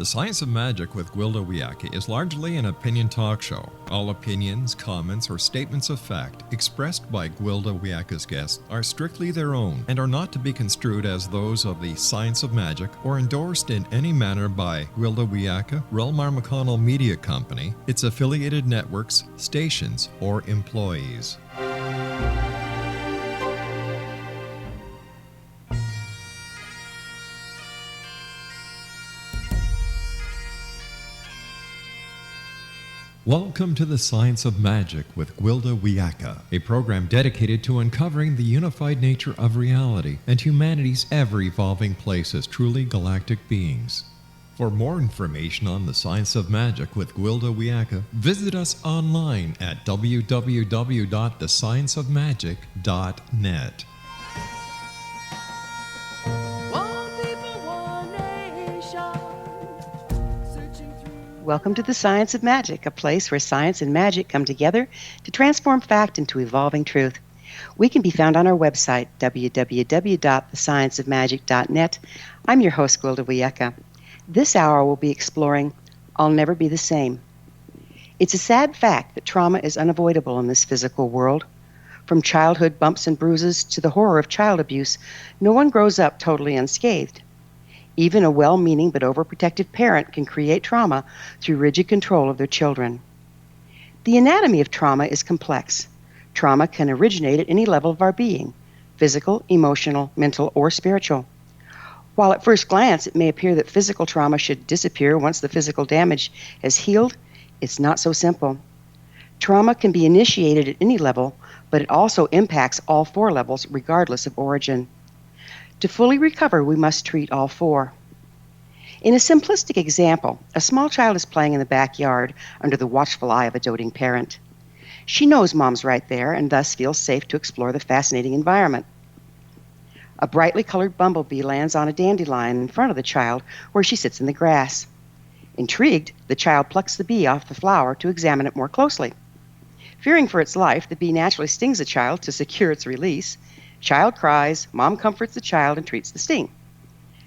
The Science of Magic with Gwilda Wiyaka is largely an opinion talk show. All opinions, comments, or statements of fact expressed by Gwilda Wiyaka's guests are strictly their own and are not to be construed as those of the Science of Magic or endorsed in any manner by Gwilda Wiyaka, Relmar McConnell Media Company, its affiliated networks, stations, or employees. Welcome to the Science of Magic with Gwilda Wiyaka, a program dedicated to uncovering the unified nature of reality and humanity's ever-evolving place as truly galactic beings. For more information on the Science of Magic with Gwilda Wiyaka, visit us online at www.thescienceofmagic.net. Welcome to the Science of Magic, a place where science and magic come together to transform fact into evolving truth. We can be found on our website, www.thescienceofmagic.net. I'm your host, Gwilda Wiyaka. This hour we'll be exploring I'll Never Be the Same. It's a sad fact that trauma is unavoidable in this physical world. From childhood bumps and bruises to the horror of child abuse, no one grows up totally unscathed. Even a well-meaning but overprotective parent can create trauma through rigid control of their children. The anatomy of trauma is complex. Trauma can originate at any level of our being, physical, emotional, mental, or spiritual. While at first glance it may appear that physical trauma should disappear once the physical damage has healed, it's not so simple. Trauma can be initiated at any level, but it also impacts all four levels regardless of origin. To fully recover, we must treat all four. In a simplistic example, a small child is playing in the backyard under the watchful eye of a doting parent. She knows mom's right there and thus feels safe to explore the fascinating environment. A brightly colored bumblebee lands on a dandelion in front of the child where she sits in the grass. Intrigued, the child plucks the bee off the flower to examine it more closely. Fearing for its life, the bee naturally stings the child to secure its release. Child cries, mom comforts the child and treats the sting.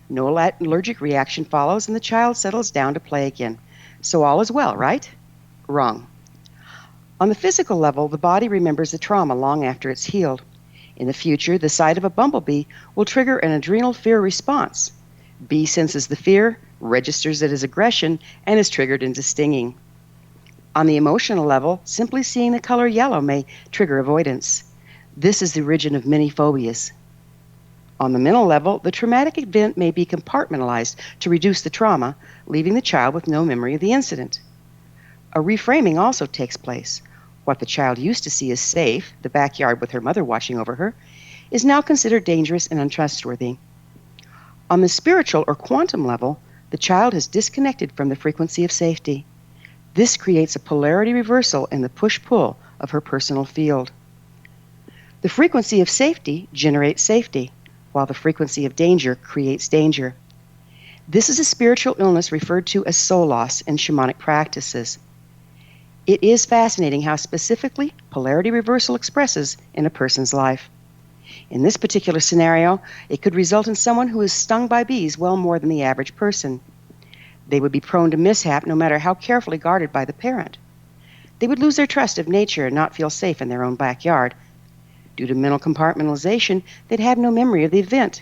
No allergic reaction follows and the child settles down to play again. So all is well, right? Wrong. On the physical level, the body remembers the trauma long after it's healed. In the future, the sight of a bumblebee will trigger an adrenal fear response. Bee senses the fear, registers it as aggression, and is triggered into stinging. On the emotional level, simply seeing the color yellow may trigger avoidance. This is the origin of many phobias. On the mental level, the traumatic event may be compartmentalized to reduce the trauma, leaving the child with no memory of the incident. A reframing also takes place. What the child used to see as safe, the backyard with her mother watching over her, is now considered dangerous and untrustworthy. On the spiritual or quantum level, the child has disconnected from the frequency of safety. This creates a polarity reversal in the push-pull of her personal field. The frequency of safety generates safety, while the frequency of danger creates danger. This is a spiritual illness referred to as soul loss in shamanic practices. It is fascinating how specifically polarity reversal expresses in a person's life. In this particular scenario, it could result in someone who is stung by bees well more than the average person. They would be prone to mishap no matter how carefully guarded by the parent. They would lose their trust of nature and not feel safe in their own backyard. Due to mental compartmentalization, they'd have no memory of the event.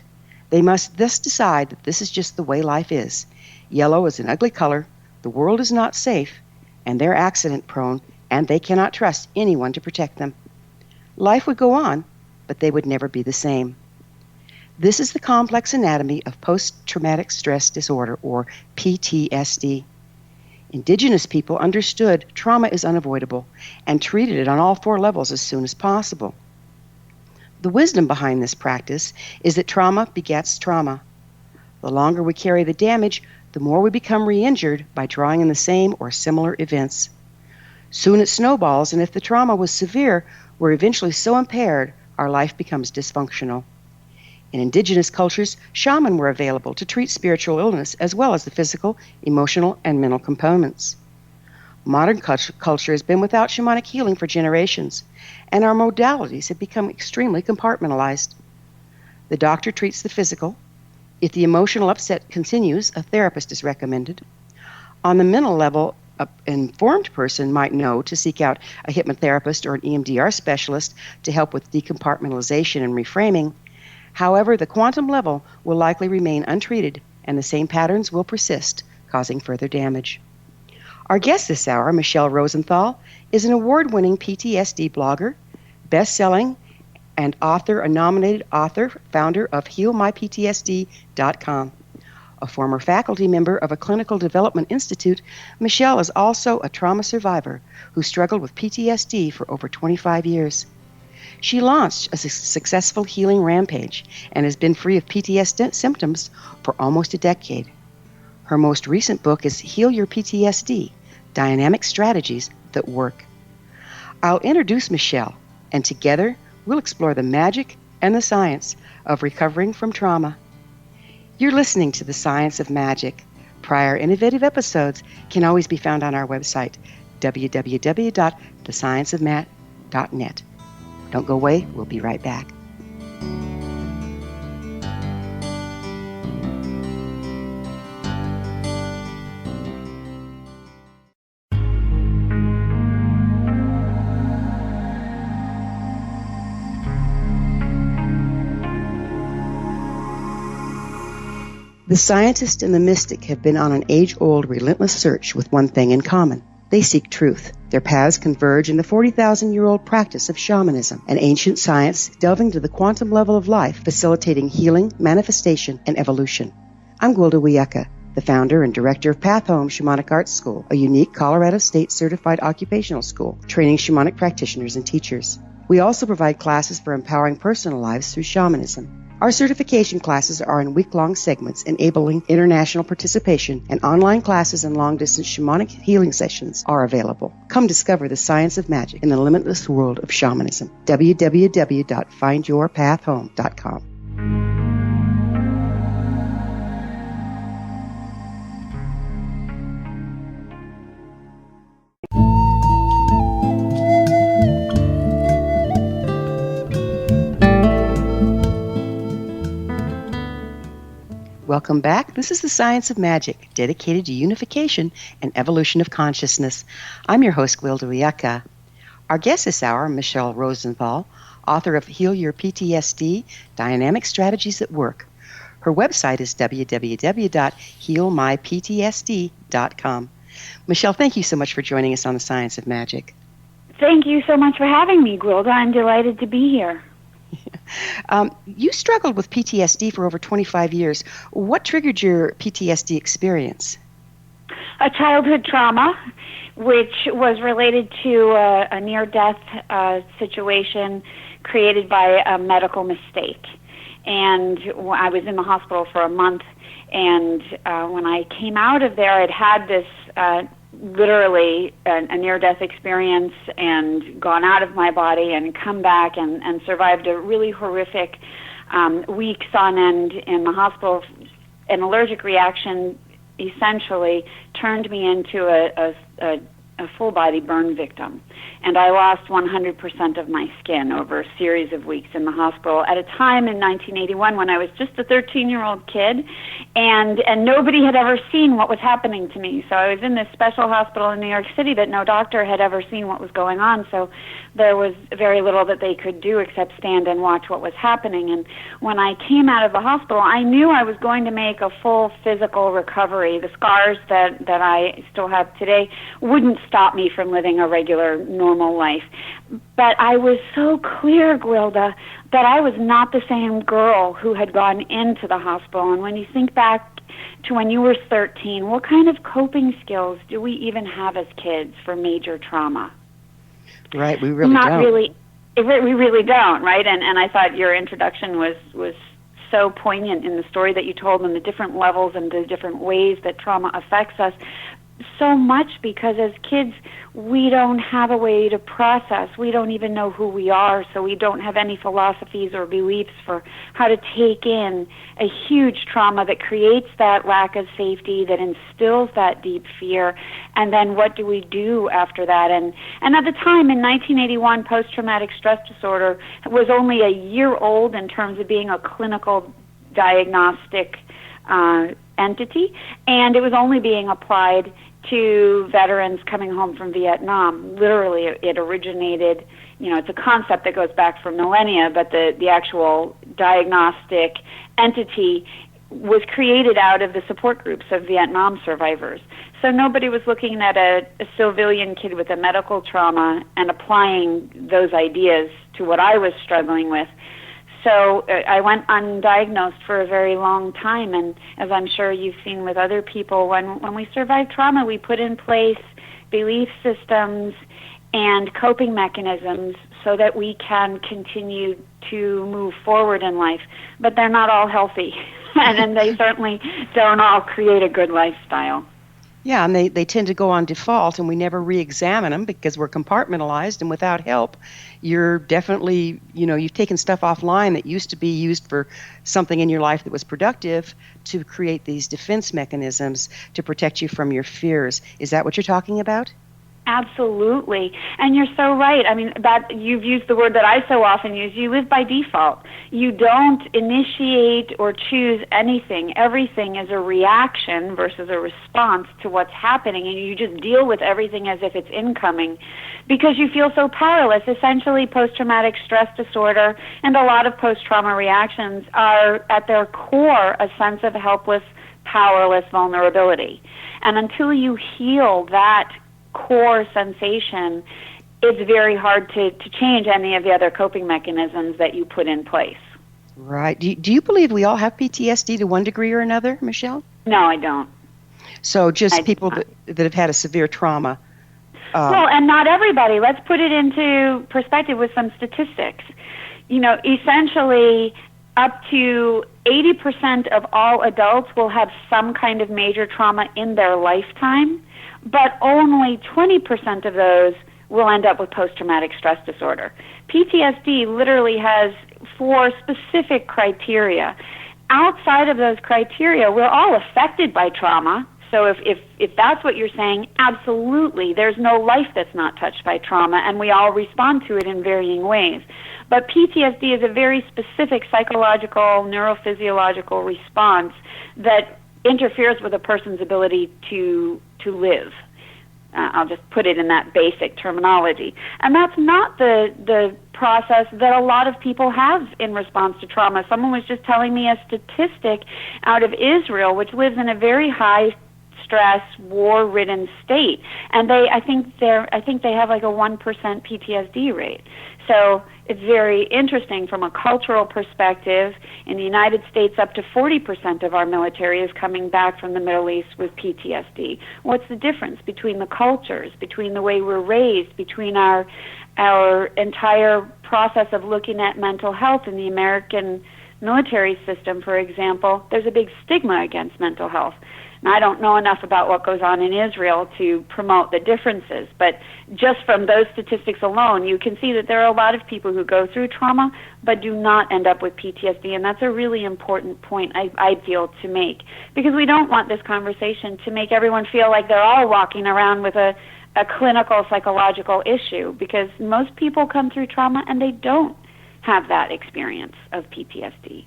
They must thus decide that this is just the way life is. Yellow is an ugly color, the world is not safe, and they're accident-prone, and they cannot trust anyone to protect them. Life would go on, but they would never be the same. This is the complex anatomy of post-traumatic stress disorder, or PTSD. Indigenous people understood trauma is unavoidable and treated it on all four levels as soon as possible. The wisdom behind this practice is that trauma begets trauma. The longer we carry the damage, the more we become re-injured by drawing in the same or similar events. Soon it snowballs, and if the trauma was severe, we're eventually so impaired our life becomes dysfunctional. In indigenous cultures, shamans were available to treat spiritual illness as well as the physical, emotional, and mental components. Modern culture has been without shamanic healing for generations, and our modalities have become extremely compartmentalized. The doctor treats the physical. If the emotional upset continues, a therapist is recommended. On the mental level, an informed person might know to seek out a hypnotherapist or an EMDR specialist to help with decompartmentalization and reframing. However, the quantum level will likely remain untreated, and the same patterns will persist, causing further damage. Our guest this hour, Michele Rosenthal, is an award-winning PTSD blogger, best-selling and author, a nominated author, founder of HealMyPTSD.com. A former faculty member of a clinical development institute, Michele is also a trauma survivor who struggled with PTSD for over 25 years. She launched a successful healing rampage and has been free of PTSD symptoms for almost a decade. Her most recent book is Heal Your PTSD, Dynamic Strategies That Work. I'll introduce Michele, and together we'll explore the magic and the science of recovering from trauma. You're listening to The Science of Magic. Prior innovative episodes can always be found on our website, www.thescienceofmat.net. Don't go away. We'll be right back. The scientist and the mystic have been on an age-old, relentless search with one thing in common. They seek truth. Their paths converge in the 40,000-year-old practice of shamanism, an ancient science delving to the quantum level of life, facilitating healing, manifestation, and evolution. I'm Gwilda Wiyaka, the founder and director of Path Home Shamanic Arts School, a unique Colorado State certified occupational school training shamanic practitioners and teachers. We also provide classes for empowering personal lives through shamanism. Our certification classes are in week-long segments enabling international participation, and online classes and long-distance shamanic healing sessions are available. Come discover the science of magic in the limitless world of shamanism. www.findyourpathhome.com. Welcome back. This is The Science of Magic, dedicated to unification and evolution of consciousness. I'm your host, Gwilda Wiyaka. Our guest this hour, Michele Rosenthal, author of Heal Your PTSD, Dynamic Strategies That Work. Her website is www.healmyptsd.com. Michele, thank you so much for joining us on The Science of Magic. Thank you so much for having me, Gwilda. I'm delighted to be here. You struggled with PTSD for over 25 years. What triggered your PTSD experience? A childhood trauma, which was related to a near-death situation created by a medical mistake. And I was in the hospital for a month, and when I came out of there, I'd had this literally a near-death experience and gone out of my body and come back and survived a really horrific weeks on end in the hospital. An allergic reaction essentially turned me into a full-body burn victim. And I lost 100% of my skin over a series of weeks in the hospital at a time in 1981 when I was just a 13-year-old kid, and nobody had ever seen what was happening to me. So I was in this special hospital in New York City that no doctor had ever seen what was going on, so there was very little that they could do except stand and watch what was happening. And when I came out of the hospital, I knew I was going to make a full physical recovery. The scars that I still have today wouldn't stop me from living a regular, normal life. But I was so clear, Gwilda, that I was not the same girl who had gone into the hospital. And when you think back to when you were 13, what kind of coping skills do we even have as kids for major trauma? Right, we really don't. We really don't, right? And I thought your introduction was so poignant in the story that you told and the different levels and the different ways that trauma affects us. So much because as kids, we don't have a way to process. We don't even know who we are, so we don't have any philosophies or beliefs for how to take in a huge trauma that creates that lack of safety, that instills that deep fear, and then what do we do after that? And at the time, in 1981, post-traumatic stress disorder was only a year old in terms of being a clinical diagnostic entity, and it was only being applied to veterans coming home from Vietnam. Literally, it originated, it's a concept that goes back for millennia, but the actual diagnostic entity was created out of the support groups of Vietnam survivors. So nobody was looking at a civilian kid with a medical trauma and applying those ideas to what I was struggling with. So I went undiagnosed for a very long time, and as I'm sure you've seen with other people, when we survive trauma, we put in place belief systems and coping mechanisms so that we can continue to move forward in life. But they're not all healthy, and they certainly don't all create a good lifestyle. Yeah, and they tend to go on default, and we never re-examine them because we're compartmentalized, and without help, you're definitely, you've taken stuff offline that used to be used for something in your life that was productive to create these defense mechanisms to protect you from your fears. Is that what you're talking about? Absolutely. And you're so right. I mean, that you've used the word that I so often use. You live by default. You don't initiate or choose anything. Everything is a reaction versus a response to what's happening, and you just deal with everything as if it's incoming because you feel so powerless. Essentially, post-traumatic stress disorder and a lot of post-trauma reactions are at their core a sense of helpless, powerless vulnerability. And until you heal that core sensation, it's very hard to change any of the other coping mechanisms that you put in place. Right. Do you believe we all have PTSD to one degree or another, Michele? No, I don't. So just people that have had a severe trauma. Well, and not everybody. Let's put it into perspective with some statistics. Essentially, up to 80% of all adults will have some kind of major trauma in their lifetime, but only 20% of those will end up with post-traumatic stress disorder. PTSD literally has 4 specific criteria. Outside of those criteria, we're all affected by trauma. So if that's what you're saying, absolutely, there's no life that's not touched by trauma, and we all respond to it in varying ways. But PTSD is a very specific psychological, neurophysiological response that interferes with a person's ability to live. I'll just put it in that basic terminology. And that's not the process that a lot of people have in response to trauma. Someone was just telling me a statistic out of Israel, which lives in a very high stress, war-ridden state, and I think they have like a 1% PTSD rate. So it's very interesting from a cultural perspective. In the United States, up to 40% of our military is coming back from the Middle East with PTSD. What's the difference between the cultures, between the way we're raised, between our entire process of looking at mental health in the American military system, for example? There's a big stigma against mental health. I don't know enough about what goes on in Israel to promote the differences, but just from those statistics alone, you can see that there are a lot of people who go through trauma but do not end up with PTSD, and that's a really important point I feel to make, because we don't want this conversation to make everyone feel like they're all walking around with a clinical psychological issue, because most people come through trauma and they don't have that experience of PTSD.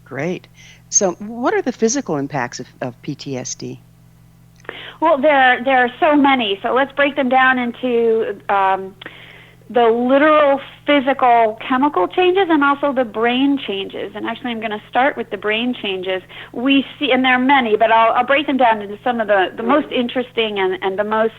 Great. So what are the physical impacts of PTSD? Well, there are so many. So let's break them down into the literal physical chemical changes and also the brain changes. And actually, I'm going to start with the brain changes. We see, and there are many, but I'll break them down into some of the most interesting and the most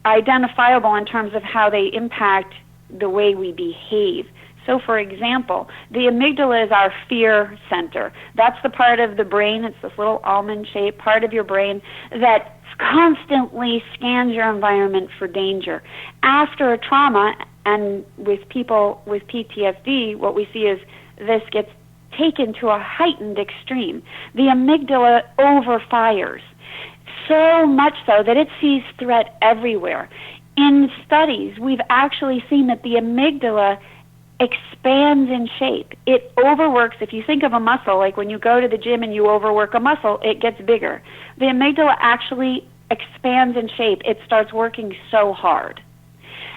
identifiable in terms of how they impact the way we behave. So, for example, the amygdala is our fear center. That's the part of the brain, it's this little almond-shaped part of your brain that constantly scans your environment for danger. After a trauma, and with people with PTSD, what we see is this gets taken to a heightened extreme. The amygdala overfires, so much so that it sees threat everywhere. In studies, we've actually seen that the amygdala expands in shape. It overworks. If you think of a muscle, like when you go to the gym and you overwork a muscle, it gets bigger. The amygdala actually expands in shape. It starts working so hard.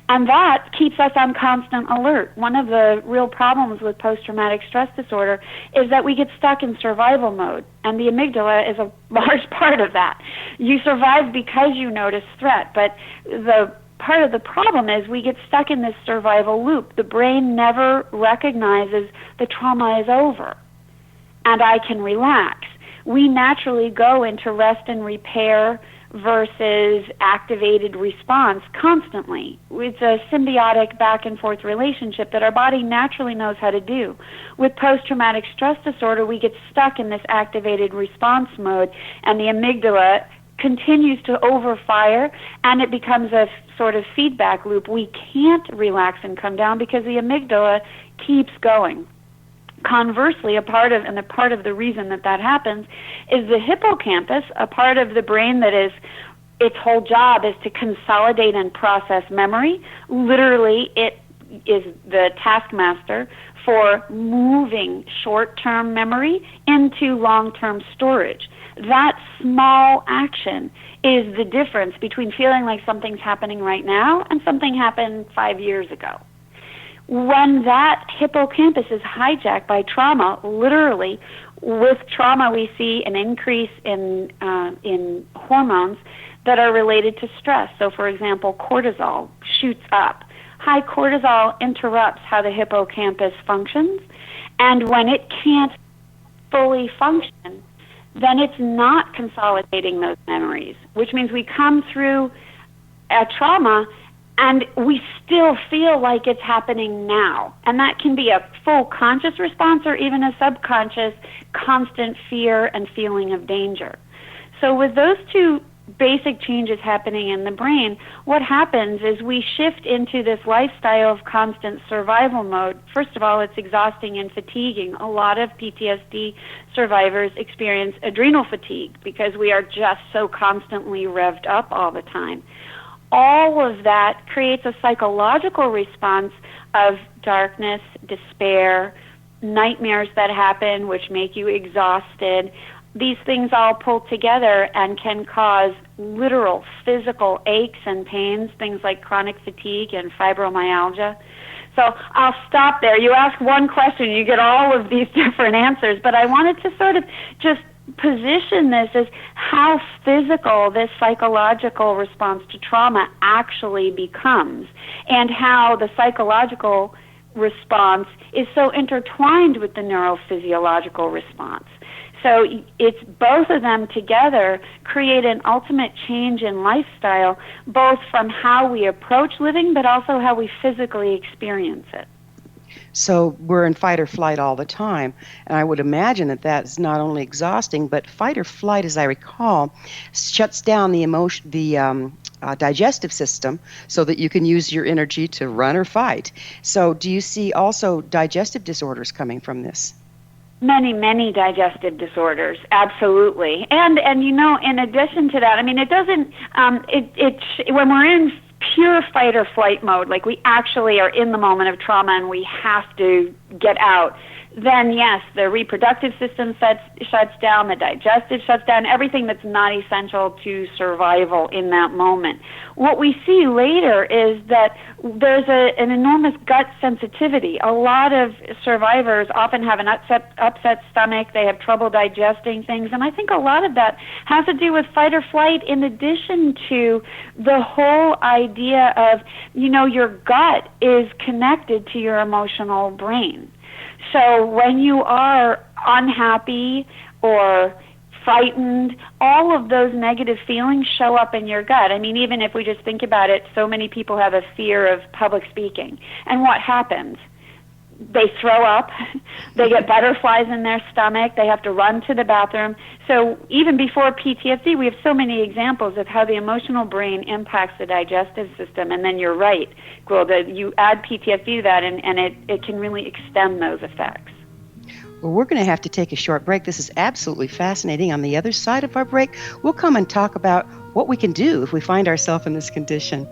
And that keeps us on constant alert. One of the real problems with post-traumatic stress disorder is that we get stuck in survival mode, and the amygdala is a large part of that. You survive because you notice threat, but the part of the problem is we get stuck in this survival loop. The brain never recognizes the trauma is over, and I can relax. We naturally go into rest and repair versus activated response constantly. It's a symbiotic back and forth relationship that our body naturally knows how to do. With post-traumatic stress disorder, we get stuck in this activated response mode, and the amygdala continues to overfire, and it becomes a sort of feedback loop. We can't relax and come down because the amygdala keeps going. Conversely, a part of the reason that happens is the hippocampus, a part of the brain that is, its whole job is to consolidate and process memory. Literally, it is the taskmaster for moving short-term memory into long-term storage. That small action is the difference between feeling like something's happening right now and something happened 5 years ago. When that hippocampus is hijacked by trauma, literally, with trauma we see an increase in hormones that are related to stress. So, for example, cortisol shoots up. High cortisol interrupts how the hippocampus functions, and when it can't fully function, then it's not consolidating those memories, which means we come through a trauma and we still feel like it's happening now. And that can be a full conscious response or even a subconscious constant fear and feeling of danger. So with those two basic changes happening in the brain, what happens is we shift into this lifestyle of constant survival mode. First of all, it's exhausting and fatiguing. A lot of PTSD survivors experience adrenal fatigue because we are just so constantly revved up all the time. All of that creates a psychological response of darkness, despair, nightmares that happen which make you exhausted. These things all pull together and can cause literal physical aches and pains, things like chronic fatigue and fibromyalgia. So I'll stop there. You ask one question, you get all of these different answers, but I wanted to sort of just position this as how physical this psychological response to trauma actually becomes, and how the psychological response is so intertwined with the neurophysiological response. So it's both of them together create an ultimate change in lifestyle, both from how we approach living, but also how we physically experience it. So we're in fight or flight all the time, and I would imagine that that is not only exhausting, but fight or flight, as I recall, shuts down the digestive system so that you can use your energy to run or fight. So do you see also digestive disorders coming from this? Many digestive disorders, absolutely. And you know, in addition to that, I mean, it doesn't, when we're in pure fight or flight mode, like we actually are in the moment of trauma and we have to get out, then yes, the reproductive system shuts down, the digestive shuts down, everything that's not essential to survival in that moment. What we see later is that there's an enormous gut sensitivity. A lot of survivors often have an upset stomach, they have trouble digesting things, and I think a lot of that has to do with fight or flight, in addition to the whole idea of, you know, your gut is connected to your emotional brain. So when you are unhappy or frightened, all of those negative feelings show up in your gut. I mean, even if we just think about it, so many people have a fear of public speaking. And what happens? They throw up, they get butterflies in their stomach, they have to run to the bathroom. So even before PTSD, we have so many examples of how the emotional brain impacts the digestive system. And then you're right, Gwilda, you add PTSD to that, and it can really extend those effects. Well, we're going to have to take a short break. This is absolutely fascinating. On the other side of our break, we'll come and talk about what we can do if we find ourselves in this condition.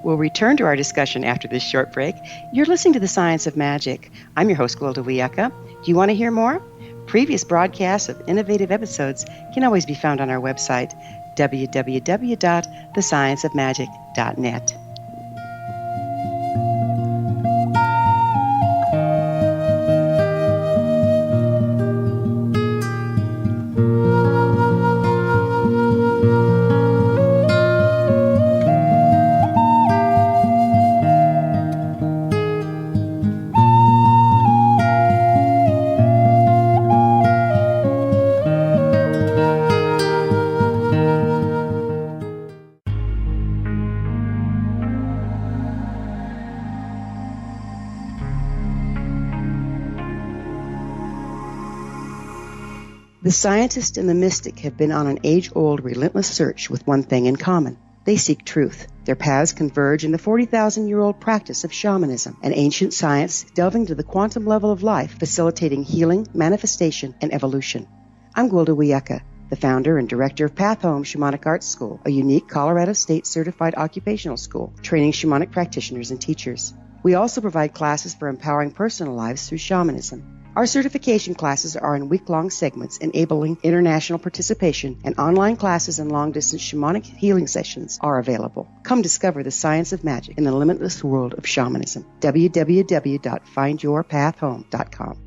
We'll return to our discussion after this short break. You're listening to The Science of Magic. I'm your host, Gwilda Wiyaka. Do you want to hear more? Previous broadcasts of innovative episodes can always be found on our website, www.thescienceofmagic.net. The scientist and the mystic have been on an age-old, relentless search with one thing in common. They seek truth. Their paths converge in the 40,000-year-old practice of shamanism, an ancient science delving to the quantum level of life, facilitating healing, manifestation, and evolution. I'm Gwilda Wiyaka, the founder and director of Path Home Shamanic Arts School, a unique Colorado State certified occupational school training shamanic practitioners and teachers. We also provide classes for empowering personal lives through shamanism. Our certification classes are in week-long segments enabling international participation, and online classes and long-distance shamanic healing sessions are available. Come discover the science of magic in the limitless world of shamanism. www.findyourpathhome.com.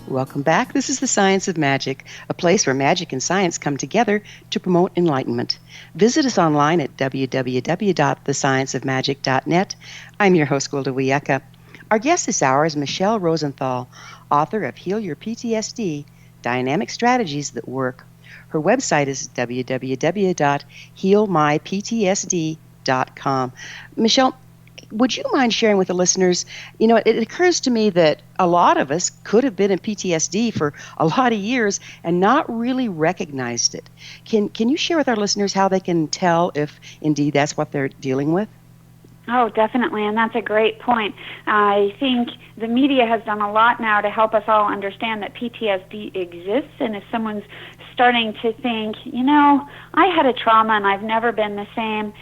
Welcome back. This is The Science of Magic, a place where magic and science come together to promote enlightenment. Visit us online at www.thescienceofmagic.net. I'm your host, Gwilda Wiyaka. Our guest this hour is Michele Rosenthal, author of Heal Your PTSD, Dynamic Strategies That Work. Her website is www.healmyptsd.com. Michele, would you mind sharing with the listeners, it occurs to me that a lot of us could have been in PTSD for a lot of years and not really recognized it. Can you share with our listeners how they can tell if indeed that's what they're dealing with? Oh, definitely, and that's a great point. I think the media has done a lot now to help us all understand that PTSD exists, and if someone's starting to think, I had a trauma and I've never been the same,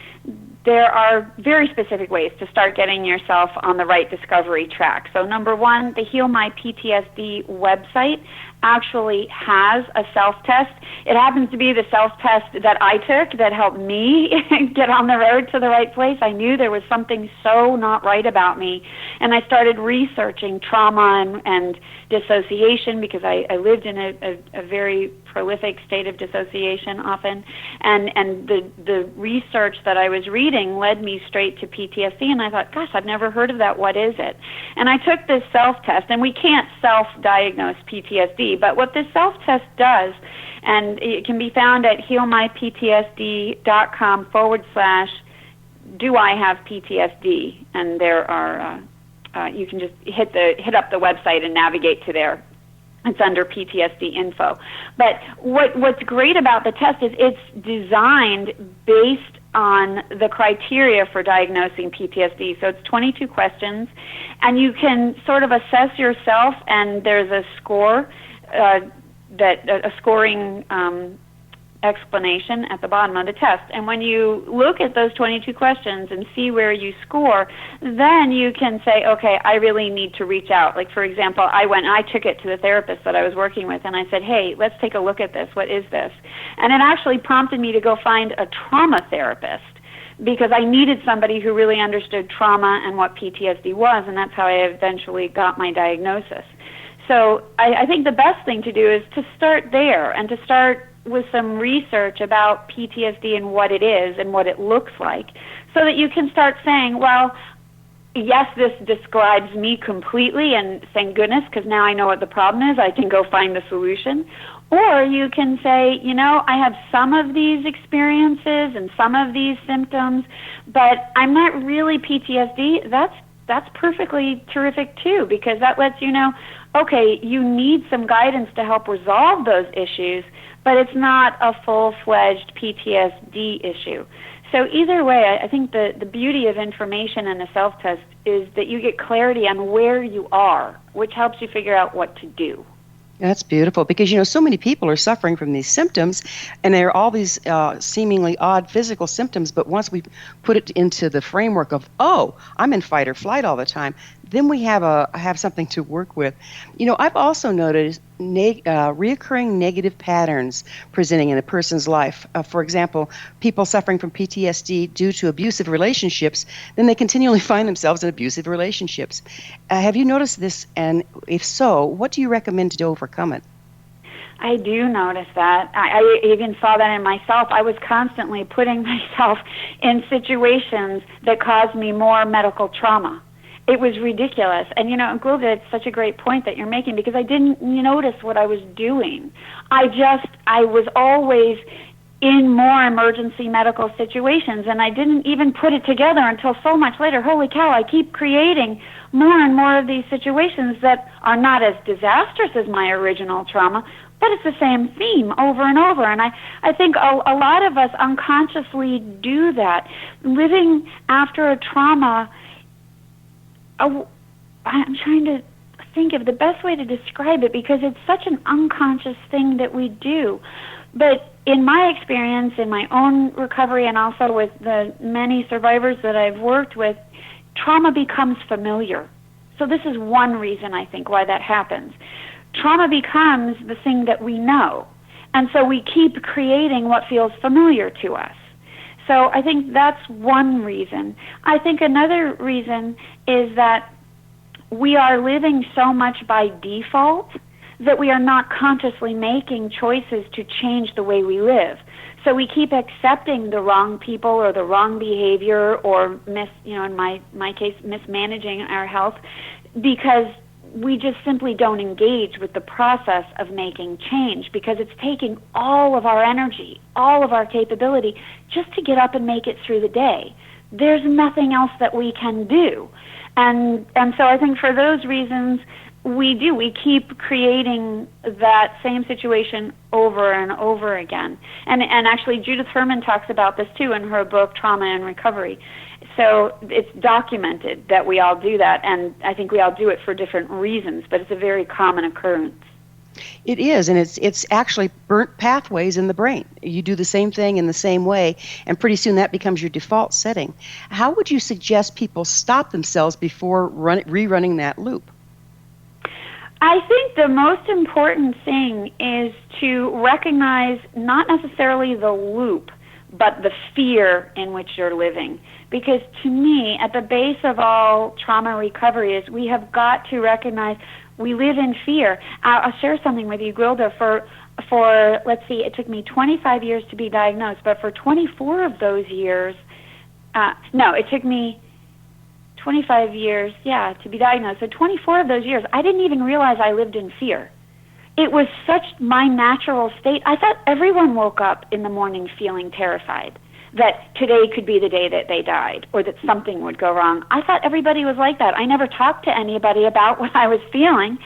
there are very specific ways to start getting yourself on the right discovery track. So number one, the Heal My PTSD website actually has a self-test. It happens to be the self-test that I took that helped me get on the road to the right place. I knew there was something so not right about me, and I started researching trauma and dissociation because I lived in a very prolific state of dissociation often, and the research that I was reading led me straight to PTSD, and I thought, gosh, I've never heard of that. What is it? And I took this self-test, and we can't self-diagnose PTSD, but what this self-test does, and it can be found at healmyptsd.com/do I have PTSD, and there are you can just hit up the website and navigate to there. It's under PTSD info. But what's great about the test is it's designed based on the criteria for diagnosing PTSD. So it's 22 questions, and you can sort of assess yourself, and there's a score, a scoring explanation at the bottom of the test. And when you look at those 22 questions and see where you score, then you can say, okay, I really need to reach out. Like, for example, I took it to the therapist that I was working with, and I said, hey, let's take a look at this. What is this? And it actually prompted me to go find a trauma therapist, because I needed somebody who really understood trauma and what PTSD was, and that's how I eventually got my diagnosis. So I think the best thing to do is to start there and to start with some research about PTSD and what it is and what it looks like, so that you can start saying, well, yes, this describes me completely, and thank goodness, because now I know what the problem is. I can go find the solution. Or you can say, I have some of these experiences and some of these symptoms, but I'm not really PTSD. That's perfectly terrific too, because that lets you know, okay, you need some guidance to help resolve those issues, but it's not a full-fledged PTSD issue. So either way, I think the beauty of information in a self-test is that you get clarity on where you are, which helps you figure out what to do. That's beautiful, because, so many people are suffering from these symptoms, and there are all these seemingly odd physical symptoms, but once we put it into the framework of, oh, I'm in fight or flight all the time, then we have something to work with. I've also noticed reoccurring negative patterns presenting in a person's life. For example, people suffering from PTSD due to abusive relationships, then they continually find themselves in abusive relationships. Have you noticed this? And if so, what do you recommend to overcome it? I do notice that. I even saw that in myself. I was constantly putting myself in situations that caused me more medical trauma. It was ridiculous. And, Gwilda, it's such a great point that you're making, because I didn't notice what I was doing. I was always in more emergency medical situations, and I didn't even put it together until so much later. Holy cow, I keep creating more and more of these situations that are not as disastrous as my original trauma, but it's the same theme over and over. And I think a lot of us unconsciously do that. Living after a trauma, I'm trying to think of the best way to describe it, because it's such an unconscious thing that we do. But in my experience, in my own recovery, and also with the many survivors that I've worked with, trauma becomes familiar. So this is one reason, I think, why that happens. Trauma becomes the thing that we know, and so we keep creating what feels familiar to us. So I think that's one reason. I think another reason is that we are living so much by default that we are not consciously making choices to change the way we live. So we keep accepting the wrong people or the wrong behavior, or in my case, mismanaging our health, because we just simply don't engage with the process of making change, because it's taking all of our energy, all of our capability, just to get up and make it through the day. There's nothing else that we can do. And so I think for those reasons, we keep creating that same situation over and over again. And actually Judith Herman talks about this too in her book, Trauma and Recovery. So it's documented that we all do that, and I think we all do it for different reasons, but it's a very common occurrence. It is, and it's actually burnt pathways in the brain. You do the same thing in the same way, and pretty soon that becomes your default setting. How would you suggest people stop themselves before rerunning that loop? I think the most important thing is to recognize not necessarily the loop, but the fear in which you're living. Because to me, at the base of all trauma recovery is we have got to recognize we live in fear. I'll share something with you, Gwilda. For let's see, it took me 25 years to be diagnosed, but for 24 of those years, it took me 25 years, to be diagnosed. So 24 of those years, I didn't even realize I lived in fear. It was such my natural state. I thought everyone woke up in the morning feeling terrified, that today could be the day that they died, or that something would go wrong. I thought everybody was like that. I never talked to anybody about what I was feeling,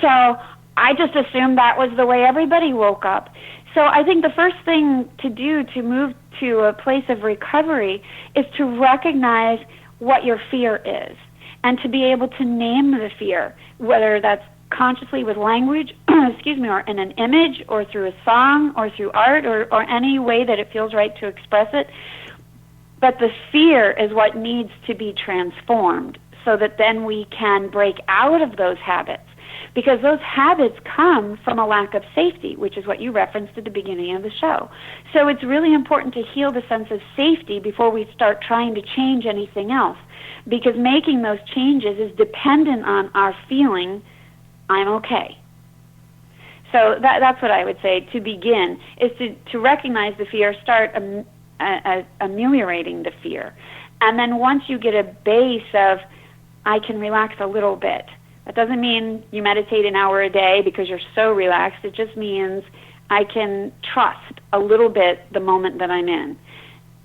so I just assumed that was the way everybody woke up. So I think the first thing to do to move to a place of recovery is to recognize what your fear is, and to be able to name the fear, whether that's consciously with language, or in an image, or through a song, or through art, or any way that it feels right to express it. But the fear is what needs to be transformed, so that then we can break out of those habits. Because those habits come from a lack of safety, which is what you referenced at the beginning of the show. So it's really important to heal the sense of safety before we start trying to change anything else, because making those changes is dependent on our feeling, I'm okay. So that's what I would say to begin, is to recognize the fear, start ameliorating the fear. And then once you get a base of, I can relax a little bit. That doesn't mean you meditate an hour a day because you're so relaxed. It just means I can trust a little bit the moment that I'm in.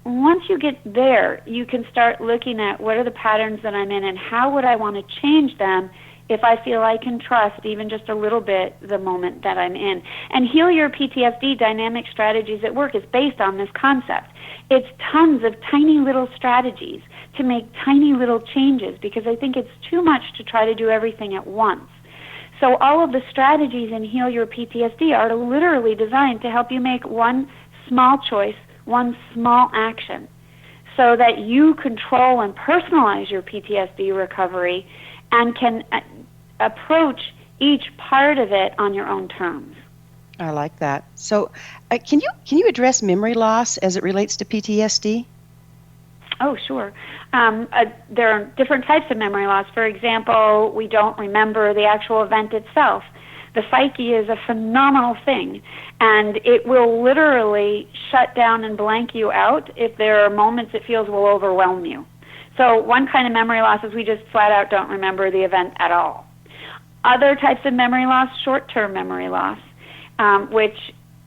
Once you get there, you can start looking at what are the patterns that I'm in and how would I want to change them if I feel I can trust even just a little bit the moment that I'm in. And Heal Your PTSD, Dynamic Strategies at Work, is based on this concept. It's tons of tiny little strategies to make tiny little changes, because I think it's too much to try to do everything at once. So all of the strategies in Heal Your PTSD are literally designed to help you make one small choice, one small action, so that you control and personalize your PTSD recovery and can approach each part of it on your own terms. I like that. So can you address memory loss as it relates to PTSD? Oh, sure. There are different types of memory loss. For example, we don't remember the actual event itself. The psyche is a phenomenal thing, and it will literally shut down and blank you out if there are moments it feels will overwhelm you. So one kind of memory loss is we just flat out don't remember the event at all. Other types of memory loss, short-term memory loss, which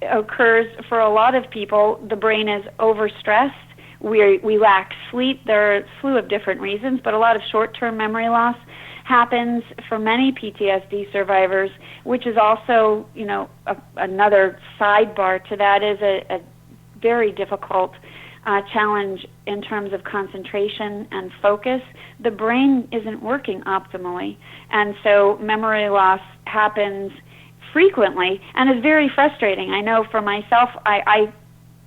occurs for a lot of people. The brain is overstressed. We lack sleep. There are a slew of different reasons, but a lot of short-term memory loss happens for many PTSD survivors, which is also, another sidebar to that is a very difficult challenge in terms of concentration and focus. The brain isn't working optimally, and so memory loss happens frequently and is very frustrating. I know for myself, I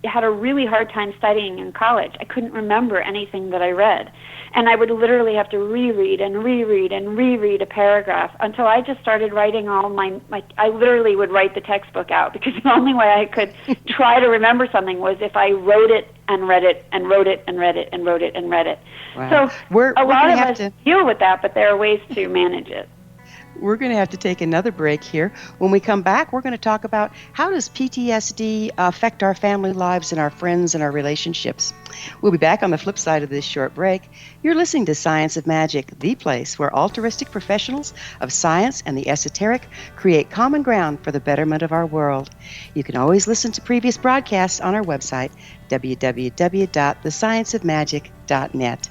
had a really hard time studying in college. I couldn't remember anything that I read, and I would literally have to reread a paragraph until I just started writing all my I literally would write the textbook out, because the only way I could try to remember something was if I wrote it and read it and wrote it and read it and wrote it and read it. Wow. So a lot of us deal with that, but there are ways to manage it. We're going to have to take another break here. When we come back, we're going to talk about how does PTSD affect our family lives and our friends and our relationships. We'll be back on the flip side of this short break. You're listening to Science of Magic, the place where altruistic professionals of science and the esoteric create common ground for the betterment of our world. You can always listen to previous broadcasts on our website, www.thescienceofmagic.net.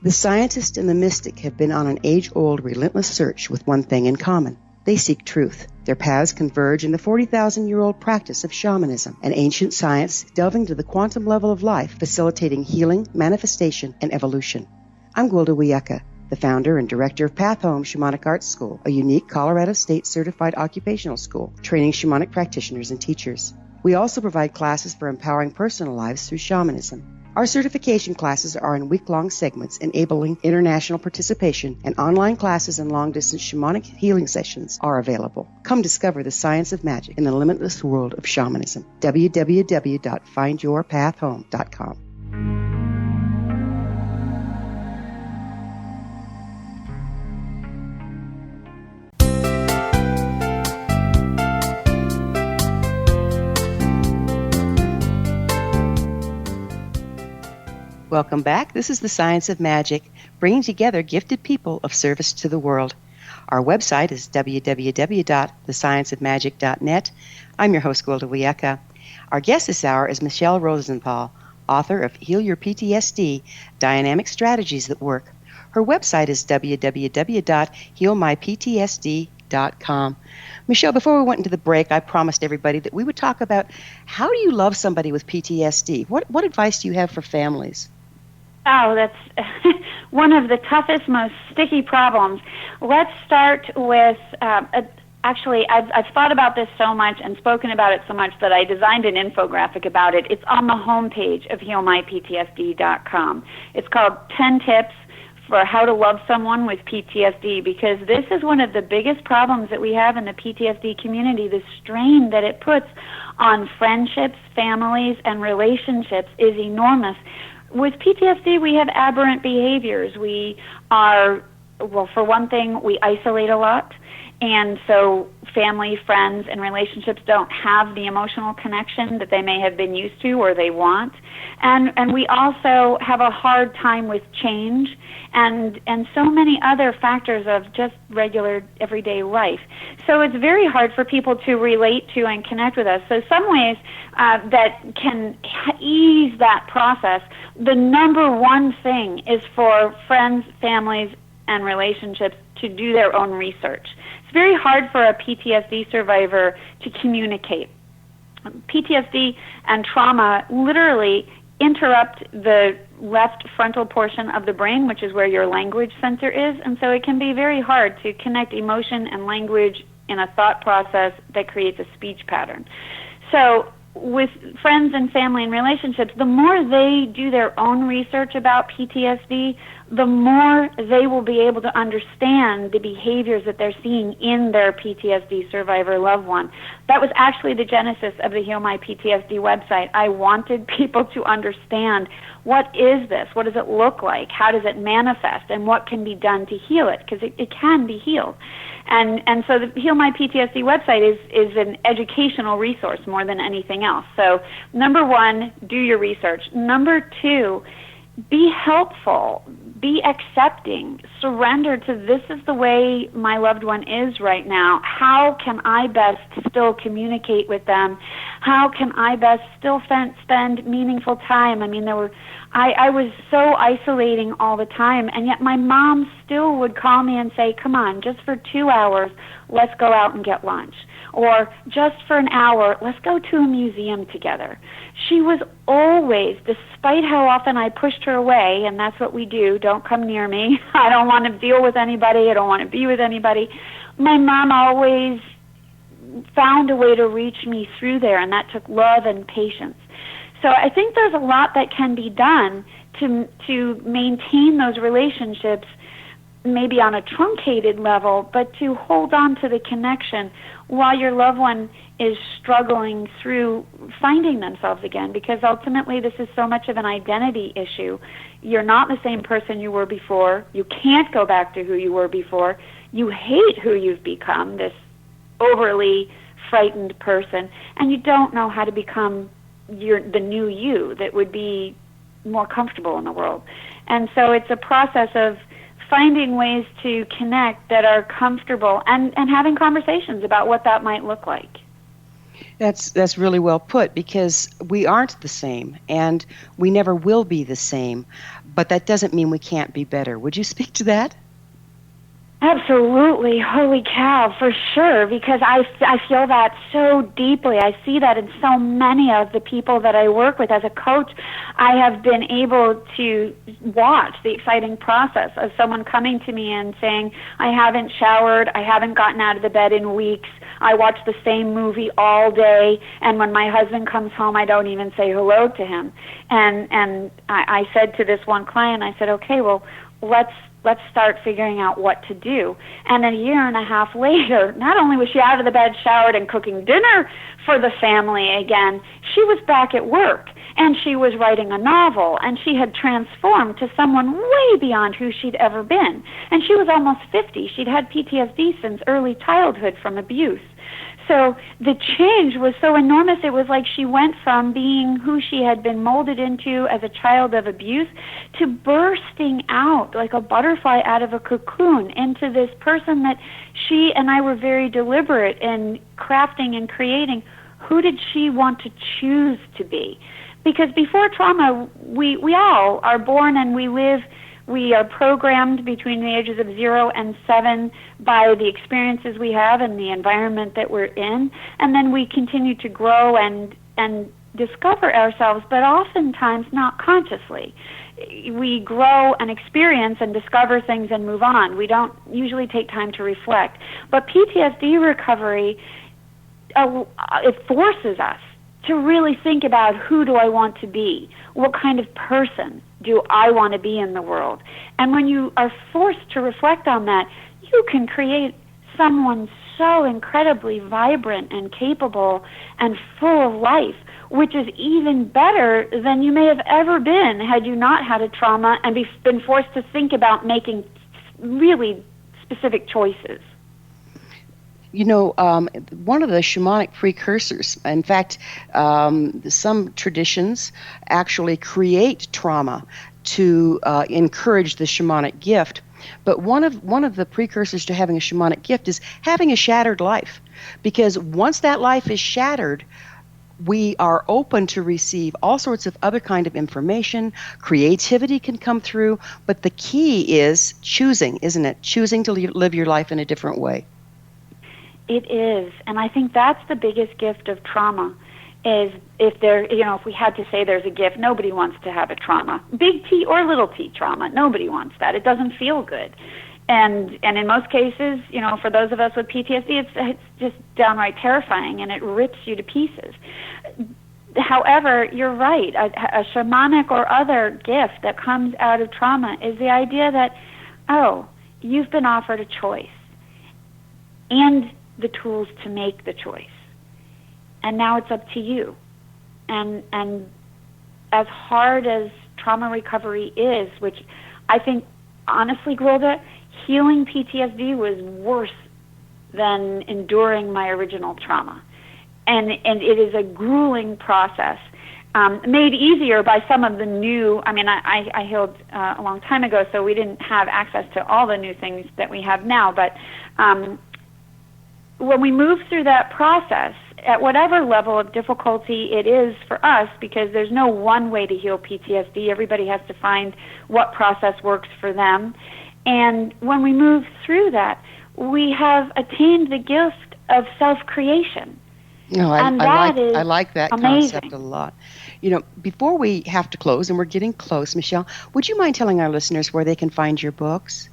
The scientist and the mystic have been on an age-old, relentless search with one thing in common. They seek truth. Their paths converge in the 40,000-year-old practice of shamanism, an ancient science delving to the quantum level of life, facilitating healing, manifestation, and evolution. I'm Gwilda Wiyaka, the founder and director of Path Home Shamanic Arts School, a unique Colorado State certified occupational school training shamanic practitioners and teachers. We also provide classes for empowering personal lives through shamanism. Our certification classes are in week-long segments enabling international participation, and online classes and long-distance shamanic healing sessions are available. Come discover the science of magic in the limitless world of shamanism. www.findyourpathhome.com. Welcome back. This is the Science of Magic, bringing together gifted people of service to the world. Our website is www.thescienceofmagic.net. I'm your host, Gwilda Wiyaka. Our guest this hour is Michele Rosenthal, author of Heal Your PTSD, Dynamic Strategies That Work. Her website is www.healmyptsd.com. Michele, before we went into the break, I promised everybody that we would talk about how do you love somebody with PTSD? What advice do you have for families? Oh, that's one of the toughest, most sticky problems. Let's start with, actually, I've thought about this so much and spoken about it so much that I designed an infographic about it. It's on the homepage of healmyptsd.com. It's called 10 Tips for How to Love Someone with PTSD, because this is one of the biggest problems that we have in the PTSD community. The strain that it puts on friendships, families, and relationships is enormous. With PTSD, we have aberrant behaviors. We are, well, for one thing, we isolate a lot, and so family, friends, and relationships don't have the emotional connection that they may have been used to or they want. And we also have a hard time with change and so many other factors of just regular everyday life. So it's very hard for people to relate to and connect with us. So some ways that can ease that process, the number one thing is for friends, families, and relationships to do their own research. It's very hard for a PTSD survivor to communicate. PTSD and trauma literally interrupt the left frontal portion of the brain, which is where your language center is, and so it can be very hard to connect emotion and language in a thought process that creates a speech pattern. So with friends and family and relationships, the more they do their own research about PTSD, the more they will be able to understand the behaviors that they're seeing in their PTSD survivor loved one. That was actually the genesis of the Heal My PTSD website. I wanted people to understand, what is this? What does it look like? How does it manifest? And what can be done to heal it? Because it can be healed. And so the Heal My PTSD website is an educational resource more than anything else. So number one, do your research. Number two, be helpful, be accepting, surrender to, this is the way my loved one is right now. How can I best still communicate with them? How can I best still spend meaningful time? I mean, I was so isolating all the time, and yet my mom still would call me and say, come on, just for 2 hours, let's go out and get lunch. Or just for an hour, let's go to a museum together. She was always, despite how often I pushed her away, and that's what we do, don't come near me, I don't want to deal with anybody, I don't want to be with anybody, my mom always found a way to reach me through there, and that took love and patience. So I think there's a lot that can be done to maintain those relationships, maybe on a truncated level, but to hold on to the connection while your loved one is struggling through finding themselves again, because ultimately this is so much of an identity issue. You're not the same person you were before. You can't go back to who you were before. You hate who you've become, this overly frightened person, and you don't know how to become the new you that would be more comfortable in the world. And so it's a process of finding ways to connect that are comfortable and having conversations about what that might look like. That's really well put, because we aren't the same, and we never will be the same, but that doesn't mean we can't be better. Would you speak to that? Absolutely. Holy cow, for sure, because I feel that so deeply. I see that in so many of the people that I work with. As a coach, I have been able to watch the exciting process of someone coming to me and saying, I haven't showered, I haven't gotten out of the bed in weeks, I watch the same movie all day, and when my husband comes home, I don't even say hello to him. And I said to this one client, I said, okay, well, let's start figuring out what to do. And a year and a half later, not only was she out of the bed, showered, and cooking dinner for the family again, she was back at work, and she was writing a novel, and she had transformed to someone way beyond who she'd ever been. And she was almost 50. She'd had PTSD since early childhood from abuse. So the change was so enormous, it was like she went from being who she had been molded into as a child of abuse to bursting out like a butterfly out of a cocoon into this person that she and I were very deliberate in crafting and creating. Who did she want to choose to be? Because before trauma, we all are born and we are programmed between the ages of 0 and 7 by the experiences we have and the environment that we're in, and then we continue to grow and discover ourselves, but oftentimes not consciously. We grow and experience and discover things and move on. We don't usually take time to reflect. But PTSD recovery, it forces us to really think about, who do I want to be? What kind of person do I want to be in the world? And when you are forced to reflect on that, you can create someone so incredibly vibrant and capable and full of life, which is even better than you may have ever been had you not had a trauma and been forced to think about making really specific choices. You know, one of the shamanic precursors, in fact, some traditions actually create trauma to encourage the shamanic gift. But one of the precursors to having a shamanic gift is having a shattered life. Because once that life is shattered, we are open to receive all sorts of other kind of information. Creativity can come through. But the key is choosing, isn't it? Choosing to live your life in a different way. It is, and I think that's the biggest gift of trauma. Is if we had to say there's a gift, nobody wants to have a trauma, big T or little t trauma. Nobody wants that. It doesn't feel good, and in most cases, for those of us with PTSD, it's just downright terrifying, and it rips you to pieces. However, you're right. A shamanic or other gift that comes out of trauma is the idea that, oh, you've been offered a choice and the tools to make the choice. And now it's up to you. And as hard as trauma recovery is, which I think, honestly, Gwilda, healing PTSD was worse than enduring my original trauma. And it is a grueling process, made easier by some of the new, I healed a long time ago, so we didn't have access to all the new things that we have now, but when we move through that process, at whatever level of difficulty it is for us, because there's no one way to heal PTSD, everybody has to find what process works for them, and when we move through that, we have attained the gift of self-creation. No, I like that amazing. Concept a lot. Before we have to close, and we're getting close, Michele, would you mind telling our listeners where they can find your books?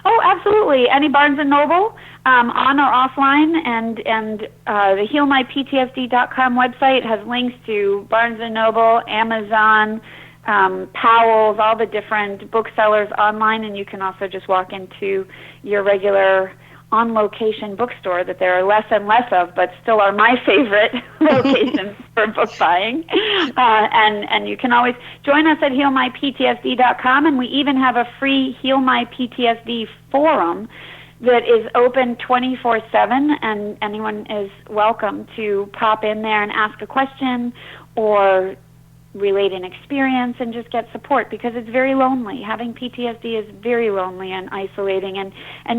Oh, absolutely. Any Barnes & Noble, on or offline, and the healmyptsd.com website has links to Barnes & Noble, Amazon, Powell's, all the different booksellers online, and you can also just walk into your regular on-location bookstore that there are less and less of, but still are my favorite locations for book buying. And you can always join us at healmyptsd.com, and we even have a free Heal My PTSD forum that is open 24/7, and anyone is welcome to pop in there and ask a question or relate an experience and just get support, because it's very lonely. Having PTSD is very lonely and isolating, and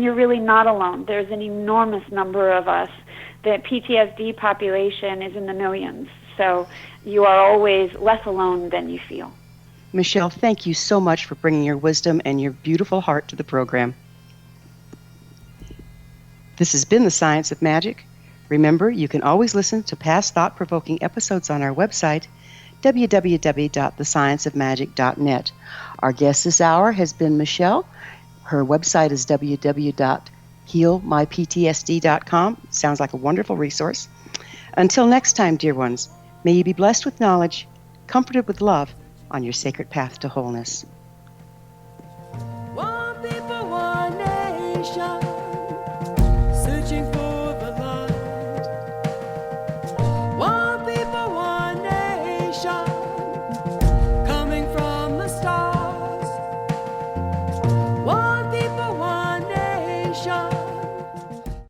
you're really not alone. There's an enormous number of us. The PTSD population is in the millions, so you are always less alone than you feel. Michele, thank you so much for bringing your wisdom and your beautiful heart to the program. This has been The Science of Magic. Remember, you can always listen to past thought-provoking episodes on our website, www.thescienceofmagic.net. Our guest this hour has been Michele. Her website is www.healmyptsd.com. Sounds like a wonderful resource. Until next time, dear ones, may you be blessed with knowledge, comforted with love on your sacred path to wholeness.